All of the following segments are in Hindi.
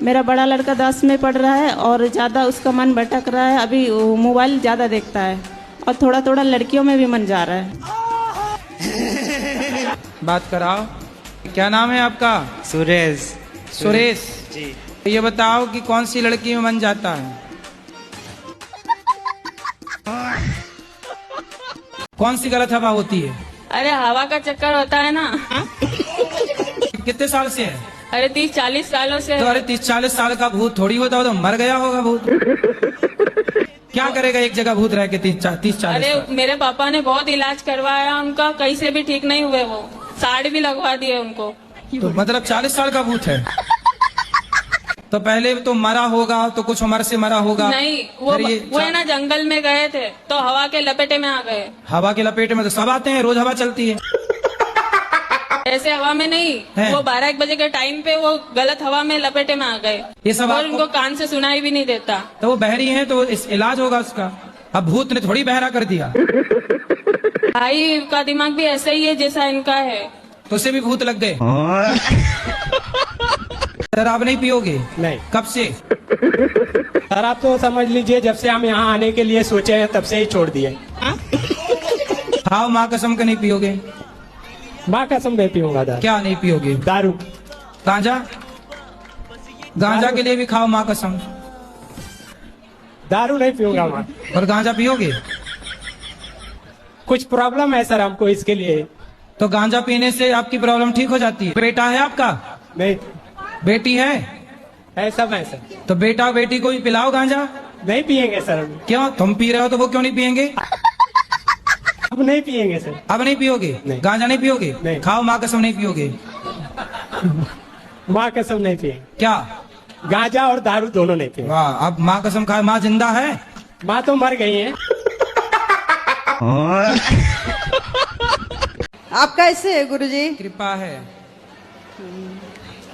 मेरा बड़ा लड़का 10 में पढ़ रहा है और ज़्यादा उसका मन भटक रहा है। अभी वो मोबाइल ज़्यादा देखता है और थोड़ा थोड़ा लड़कियों में भी मन जा रहा है। बात कराओ। क्या नाम है आपका? सुरेश। सुरेश जी। ये बताओ कि कौन सी लड़की में मन जाता है? कौन सी गलत हवा होती है? अरे हवा का चक्कर होता है ना। कितने साल से है? अरे 30-40 सालों से। तो अरे 30-40 साल का भूत थोड़ी होता हो, तो मर गया होगा भूत। क्या करेगा एक जगह भूत रह के 30-40 अरे साल? मेरे पापा ने बहुत इलाज करवाया उनका, कहीं से भी ठीक नहीं हुए। वो साड़ी भी लगवा दिए उनको। तो मतलब 40 साल का भूत है। तो पहले तो मरा होगा, तो कुछ उम्र से मरा होगा। नहीं, वो है ना, जंगल में गए थे तो हवा के लपेटे में आ गए। हवा के लपेटे में तो सब आते हैं, रोज हवा चलती है। ऐसे हवा में नहीं, वो 12-1 बजे के टाइम पे वो गलत हवा में लपेटे में आ गए। ये सब और उनको कान से सुनाई भी नहीं देता। तो वो बहरी हैं, तो इस इलाज होगा उसका। अब भूत ने थोड़ी बहरा कर दिया। भाई का दिमाग भी ऐसा ही है जैसा इनका है। तो उसे भी भूत लग गए। सर आप नहीं पियोगे? नहीं। कब से? सर आप तो समझ लीजिए जब से हम यहाँ आने के लिए सोचे हैं तब से ही छोड़ दिए। खाओ माँ कसम के नहीं पियोगे? माँ कसम नहीं पीऊंगा दारू। क्या नहीं पियोगे? दारू। गांजा? गांजा के लिए भी खाओ माँ कसम। दारू नहीं पीऊंगा माँ। और गांजा पियोगे? कुछ प्रॉब्लम है सर हमको, इसके लिए। तो गांजा पीने से आपकी प्रॉब्लम ठीक हो जाती है? बेटा है आपका? नहीं। बेटी है? सब है सर। तो बेटा बेटी को भी पिलाओ गांजा। नहीं पियेंगे सर हम। क्यों? तुम पी रहे हो तो वो क्यों नहीं पियेंगे? अब नहीं पियेंगे सर। अब नहीं पियोगे? नहीं। गांजा नहीं पियोगे? नहीं। खाओ माँ कसम नहीं पियोगे? माँ कसम नहीं पियेंगे। क्या? गांजा और दारू दोनों नहीं पियेंगे। वाह, अब माँ कसम खाए। माँ जिंदा है? माँ तो मर गई है। आप कैसे है गुरुजी? कृपा है।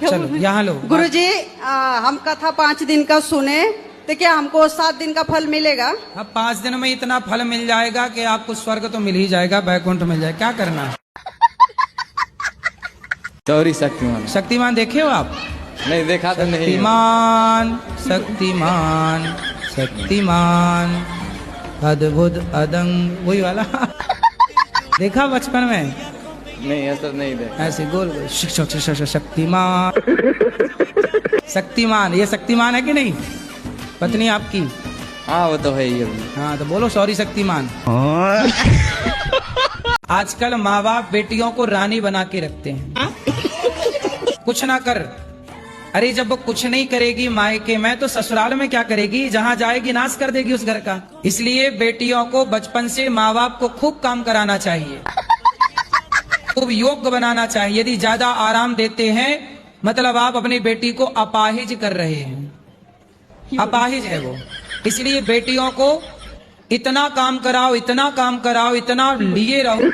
चलो यहाँ लो। गुरुजी हम कथा 5 दिन का सुने तो क्या हमको 7 दिन का फल मिलेगा? अब 5 दिन में इतना फल मिल जाएगा कि आपको स्वर्ग तो मिल ही जाएगा, बैकुंठ मिल जाएगा। क्या करना है? चौरी शक्तिमान। शक्तिमान देखे हो आप? नहीं देखा तो नहीं। शक्तिमान शक्तिमान शक्तिमान अद्भुत अदंग, वही वाला। देखा बचपन में? नहीं ऐसा नहीं देखा। ऐसे गोल गोल शक्तिमान शक्तिमान। ये शक्तिमान है कि नहीं? पत्नी आपकी? हाँ वो तो है ही अभी। हाँ तो बोलो सॉरी शक्तिमान। आजकल माँ बाप बेटियों को रानी बना के रखते हैं। कुछ ना कर। अरे जब वो कुछ नहीं करेगी मायके में, तो ससुराल में क्या करेगी? जहाँ जाएगी नाश कर देगी उस घर का। इसलिए बेटियों को बचपन से माँ बाप को खूब काम कराना चाहिए, खूब योग्य बनाना चाहिए। यदि ज्यादा आराम देते हैं मतलब आप अपनी बेटी को अपाहिज कर रहे हैं। अपाहिज है वो। इसलिए बेटियों को इतना काम कराओ, इतना काम कराओ, इतना लिए रहो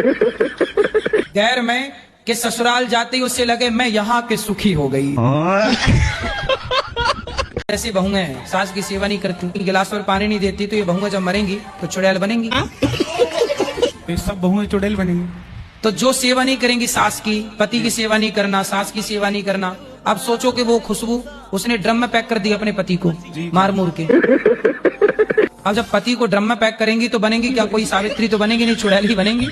गैर में कि ससुराल जाते ही उससे लगे मैं यहाँ के सुखी हो गई। ऐसी बहुएं हैं, सास की सेवा नहीं करती, गिलास पर पानी नहीं देती, तो ये बहुएं जब मरेंगी तो चुड़ैल बनेंगी। ये सब बहुएं चुड़ैल बनेंगी। तो जो सेवा नहीं करेंगी सास की, पति की सेवा नहीं करना, सास की सेवा नहीं करना। अब सोचो कि वो खुशबू उसने ड्रम में पैक कर दी अपने पति को मार मूर के। अब जब पति को ड्रम में पैक करेंगी तो बनेंगी क्या? कोई सावित्री तो बनेगी नहीं, चुड़ैल ही बनेंगी।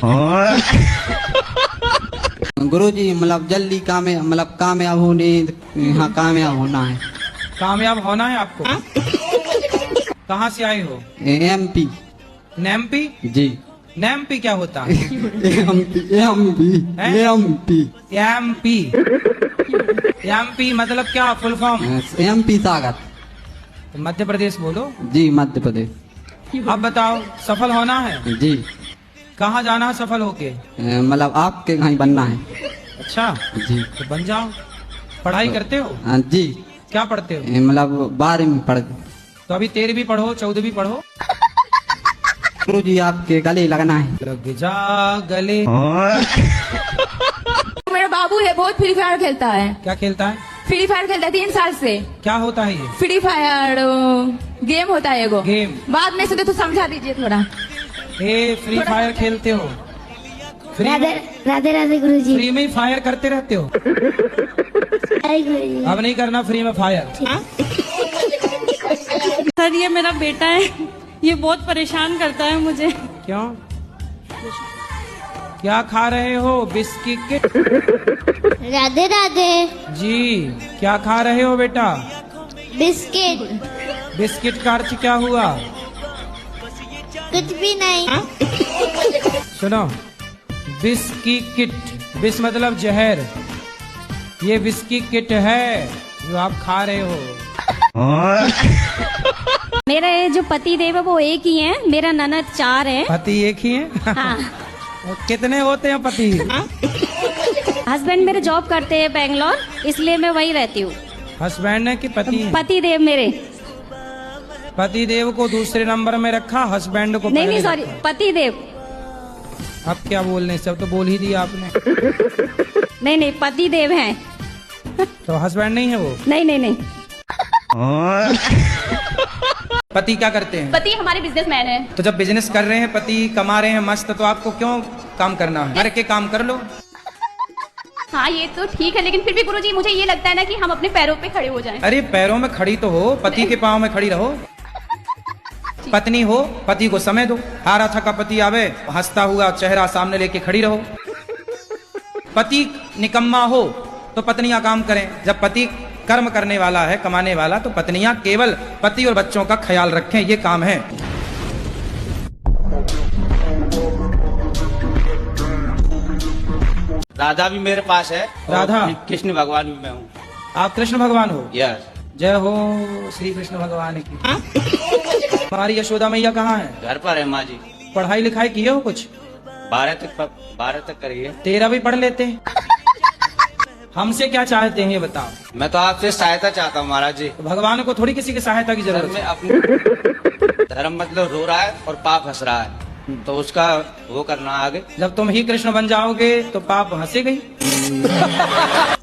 गुरुजी मतलब जल्दी कामयाब होने, यहाँ कामयाब होना है। कामयाब होना है आपको? कहाँ से आए हो? MP। नेम्पी? जी। नेम्पी क्या होता है? एमपी मतलब क्या? Full form? MP सागर। तो मध्य प्रदेश बोलो। जी मध्य प्रदेश। अब बताओ सफल होना है? जी। कहाँ जाना है सफल होके? मतलब आपके कहीं बनना है। अच्छा जी। तो बन जाओ। पढ़ाई करते हो? जी। क्या पढ़ते हो? मतलब 12वीं पढ़। तो अभी 13वीं पढ़ो, 14वीं पढ़ो। गुरुजी आपके गले लगना है। लग जा गले। मेरा बाबू है, बहुत फ्री फायर खेलता है। क्या खेलता है? फ्री फायर खेलता है 3 साल से। क्या होता है ये? फ्री फायर गेम होता है एगो। गेम? बाद में सुने तो समझा दीजिए थोड़ा। फ्री फायर खेलते हो? राधे राधे गुरुजी। फ्री में फायर करते रहते हो? अब नहीं करना फ्री में फायर। सर ये मेरा बेटा है, ये बहुत परेशान करता है मुझे। क्यों? क्या खा रहे हो? बिस्किट? राधे राधे। जी क्या खा रहे हो बेटा? बिस्किट। बिस्किट का अर्थ क्या हुआ? कुछ भी नहीं। सुनो, बिस्की किट, बिस मतलब जहर, ये बिस्की किट है जो आप खा रहे हो। मेरे जो पति देव है वो एक ही है, मेरा ननद 4 है। पति एक ही है? हाँ। कितने होते हैं पति? हस्बैंड मेरे जॉब करते हैं बेंगलोर, इसलिए मैं वही रहती हूँ। हस्बैंड है कि पति? पति देव मेरे। पति देव को दूसरे नंबर में रखा, हस्बैंड को नहीं पहले सॉरी, रखा। पति देव। अब क्या बोलने, सब तो बोल ही दिया आपने। नहीं पति देव है। तो हस्बैंड नहीं है वो? नहीं। पति क्या करते हैं? पति हमारे बिजनेसमैन है। तो जब बिजनेस कर रहे हैं, पति कमा रहे हैं मस्त, तो आपको क्यों काम करना है? घर के काम कर लो। हाँ ये तो ठीक है, लेकिन फिर भी गुरुजी मुझे ये लगता है ना कि हम अपने पैरों पे खड़े हो जाएं। अरे पैरों में खड़ी तो हो, पति के पाँव में खड़ी रहो। पत्नी हो, पति को समय दो। हारा थका पति आवे, हंसता हुआ चेहरा सामने लेके खड़ी रहो। पति निकम्मा हो तो पत्नियां काम करें। जब पति कर्म करने वाला है, कमाने वाला, तो पत्नियां केवल पति और बच्चों का ख्याल रखें, ये काम है। राधा भी मेरे पास है। राधा? और कृष्ण भगवान भी मैं हूँ। आप कृष्ण भगवान हो? यस। जय हो श्री कृष्ण भगवान की। हमारी यशोदा मैया कहाँ है? घर पर है माँ जी। पढ़ाई लिखाई किए हो कुछ? 12 तक करिए। 13 भी पढ़ लेते हैं। हमसे क्या चाहते हैं ये बताओ? मैं तो आपसे सहायता चाहता हूँ महाराज जी। तो भगवान को थोड़ी किसी की सहायता की सर जरूरत में है। अपनी धर्म मतलब रो रहा है और पाप हंस रहा है, तो उसका वो करना आगे। जब तुम ही कृष्ण बन जाओगे तो पाप हंसे गई।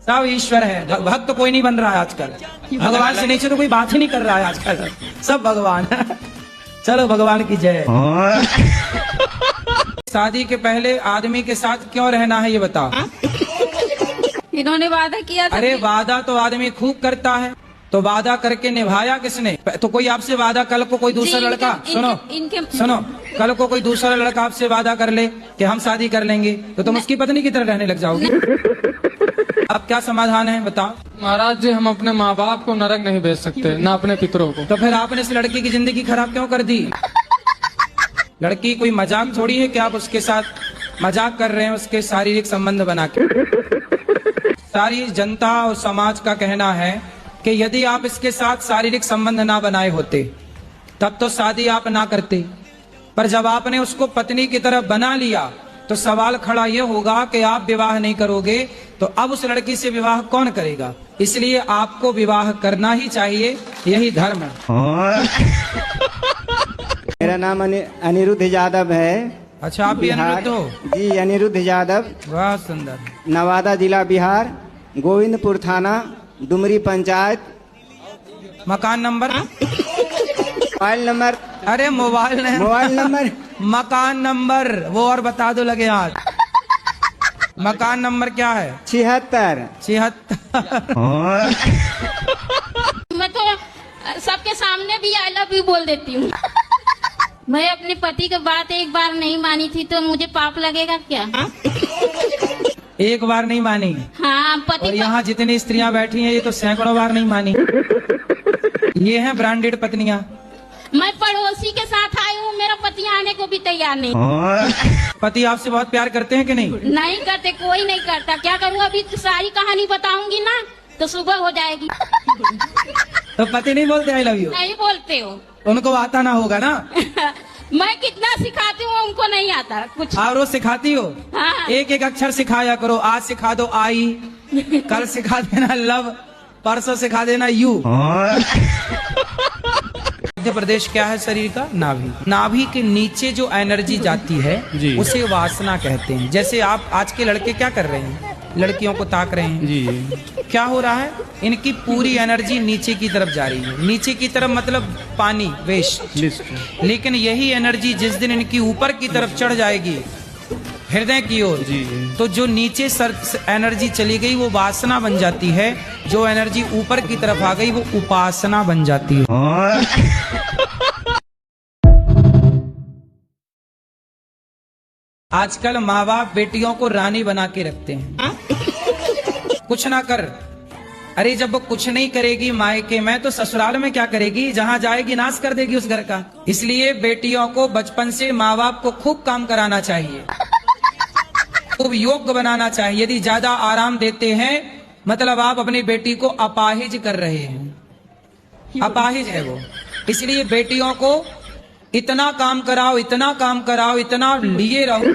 सब ईश्वर है, भक्त तो कोई नहीं बन रहा है आजकल। भगवान से नीचे तो कोई बात ही नहीं कर रहा है आजकल, सब भगवान। चलो भगवान की जय। शादी के पहले आदमी के साथ क्यों रहना है ये बताओ? इन्होंने वादा किया था। अरे वादा तो आदमी खूब करता है, तो वादा करके निभाया किसने? तो कोई आपसे वादा, कल को कोई दूसरा लड़का, सुनो, कल को कोई दूसरा लड़का आपसे वादा कर ले कि हम शादी कर लेंगे, तो तुम उसकी पत्नी की तरह रहने लग जाओगे। अब क्या समाधान है बताओ? महाराज जी हम अपने माँ बाप को नरक नहीं भेज सकते, न अपने पितरों को। तो फिर आपने इस लड़की की जिंदगी खराब क्यों कर दी? लड़की कोई मजाक थोड़ी है कि आप उसके साथ मजाक कर रहे हैं, उसके शारीरिक संबंध बना के। सारी जनता और समाज का कहना है कि यदि आप इसके साथ शारीरिक संबंध ना बनाए होते तब तो शादी आप ना करते, पर जब आपने उसको पत्नी की तरफ बना लिया तो सवाल खड़ा ये होगा कि आप विवाह नहीं करोगे तो अब उस लड़की से विवाह कौन करेगा? इसलिए आपको विवाह करना ही चाहिए, यही धर्म है। मेरा नाम अनिरुद्ध यादव है। अच्छा, आप भी अनिरुद्ध हो? जी, अनिरुद्ध यादव। बहुत सुंदर। नवादा जिला बिहार, गोविंदपुर थाना, डुमरी पंचायत। मकान नंबर? Mobile number? अरे मोबाइल नंबर मकान नंबर वो और बता दो लगे आज। मकान नंबर क्या है? 76। मैं तो सबके सामने भी आई लव यू बोल देती हूँ। मैं अपने पति की बात एक बार नहीं मानी थी तो मुझे पाप लगेगा क्या? एक बार नहीं मानी? हाँ, पति। और यहाँ जितनी स्त्रियाँ बैठी हैं ये तो सैकड़ों बार नहीं मानी। ये हैं ब्रांडेड पत्नियाँ। मैं पड़ोसी के साथ आई हूँ, मेरा पति आने को भी तैयार नहीं। पति आपसे बहुत प्यार करते हैं कि नहीं? नहीं करते, कोई नहीं करता। क्या करूँ, अभी सारी कहानी बताऊंगी ना तो सुबह हो जाएगी। तो पति नहीं बोलते आई लव यू? नहीं बोलते हो। उनको आता ना होगा ना? मैं कितना सिखाती हूँ उनको नहीं आता कुछ। और वो सिखाती हो? हाँ। एक एक अक्षर सिखाया करो। आज सिखा दो आई, कल सिखा देना लव, परसों सिखा देना यू। मध्य प्रदेश क्या है शरीर का? नाभि। नाभि के नीचे जो एनर्जी जाती है उसे वासना कहते हैं। जैसे आप आज के लड़के क्या कर रहे हैं? लड़कियों को ताक रहे हैं जी। क्या हो रहा है? इनकी पूरी एनर्जी नीचे की तरफ जा रही है। नीचे की तरफ मतलब पानी, वेस्ट। लेकिन यही एनर्जी जिस दिन इनकी ऊपर की तरफ चढ़ जाएगी, हृदय की ओर, तो जो नीचे एनर्जी चली गई वो वासना बन जाती है, जो एनर्जी ऊपर की तरफ आ गई वो उपासना बन जाती है। आजकल माँ बाप बेटियों को रानी बना के रखते हैं। कुछ ना कर, अरे जब वो कुछ नहीं करेगी मायके में तो ससुराल में क्या करेगी, जहां जाएगी नाश कर देगी उस घर का। इसलिए बेटियों को बचपन से माँ बाप को खूब काम कराना चाहिए, खूब योग्य बनाना चाहिए। यदि ज्यादा आराम देते हैं मतलब आप अपनी बेटी को अपाहिज कर रहे हैं, अपाहिज है वो। इसलिए बेटियों को इतना काम कराओ, इतना काम कराओ, इतना लिए रहो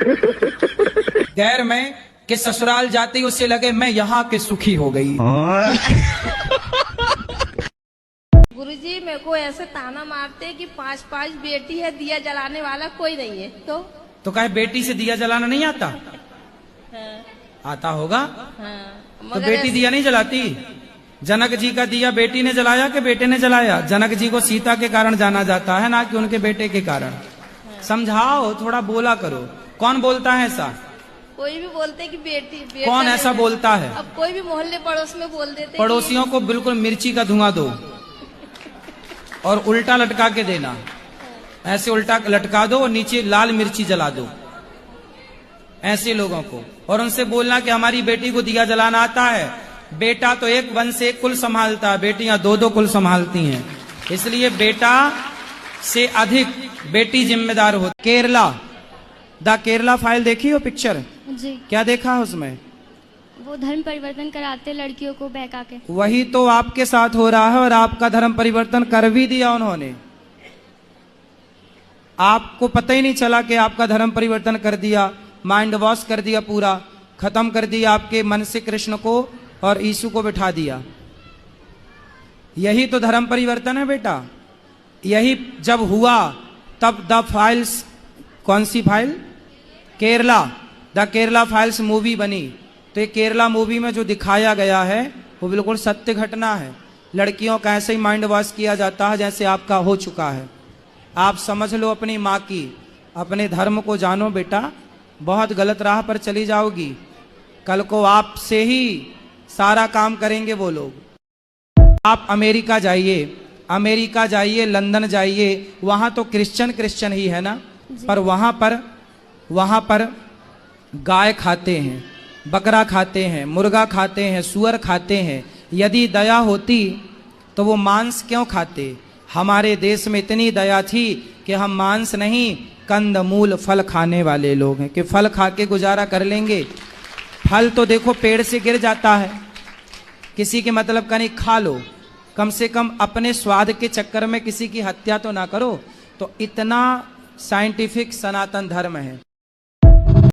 गैर में कि ससुराल जाते ही उससे लगे मैं यहाँ के सुखी हो गई। गुरुजी मेरे को ऐसे ताना मारते कि 5 बेटी है, दिया जलाने वाला कोई नहीं है। तो कहे बेटी से दिया जलाना नहीं आता? हाँ। आता होगा। हाँ। तो बेटी दिया नहीं जलाती? जनक जी का दिया बेटी ने जलाया कि बेटे ने जलाया? जनक जी को सीता के कारण जाना जाता है, ना कि उनके बेटे के कारण। समझाओ, थोड़ा बोला करो। कौन बोलता है ऐसा? कोई भी बोलते कि बेटी कौन ऐसा बोलता है? अब कोई भी मोहल्ले पड़ोस में बोल देते। पड़ोसियों को बिल्कुल मिर्ची का धुआं दो और उल्टा लटका के देना, ऐसे उल्टा लटका दो और नीचे लाल मिर्ची जला दो ऐसे लोगों को, और उनसे बोलना कि हमारी बेटी को दिया जलाना आता है। बेटा तो एक वंश एक कुल संभालता है, बेटियां 2-2 कुल संभालती हैं। इसलिए बेटा से अधिक बेटी जिम्मेदार होती। केरला, द केरला फाइल देखी हो पिक्चर? जी। क्या देखा है उसमें? वो धर्म परिवर्तन कराते लड़कियों को बहका के। वही तो आपके साथ हो रहा है, और आपका धर्म परिवर्तन कर भी दिया उन्होंने। आपको पता ही नहीं चला कि आपका धर्म परिवर्तन कर दिया, माइंड वॉश कर दिया, पूरा खत्म कर दिया। आपके मन से कृष्ण को और यीशु को बिठा दिया। यही तो धर्म परिवर्तन है बेटा। यही जब हुआ तब द फाइल्स, कौन सी file? Kerala, the Kerala files movie बनी। तो ये केरला मूवी में जो दिखाया गया है वो बिल्कुल सत्य घटना है। लड़कियों का ऐसे ही माइंड वॉश किया जाता है जैसे आपका हो चुका है। आप समझ लो अपनी माँ की, अपने धर्म को जानो बेटा, बहुत गलत राह पर चली जाओगी। कल को आपसे ही सारा काम करेंगे वो लोग। आप अमेरिका जाइए, अमेरिका जाइए, लंदन जाइए, वहां तो क्रिश्चियन ही है ना, पर वहां पर गाय खाते हैं, बकरा खाते हैं, मुर्गा खाते हैं, सुअर खाते हैं। यदि दया होती तो वो मांस क्यों खाते? हमारे देश में इतनी दया थी कि हम मांस नहीं, कंद मूल फल खाने वाले लोग हैं कि फल खा के गुजारा कर लेंगे। फल तो देखो पेड़ से गिर जाता है, किसी के मतलब का नहीं, खा लो। कम से कम अपने स्वाद के चक्कर में किसी की हत्या तो ना करो। तो इतना साइंटिफिक सनातन धर्म है।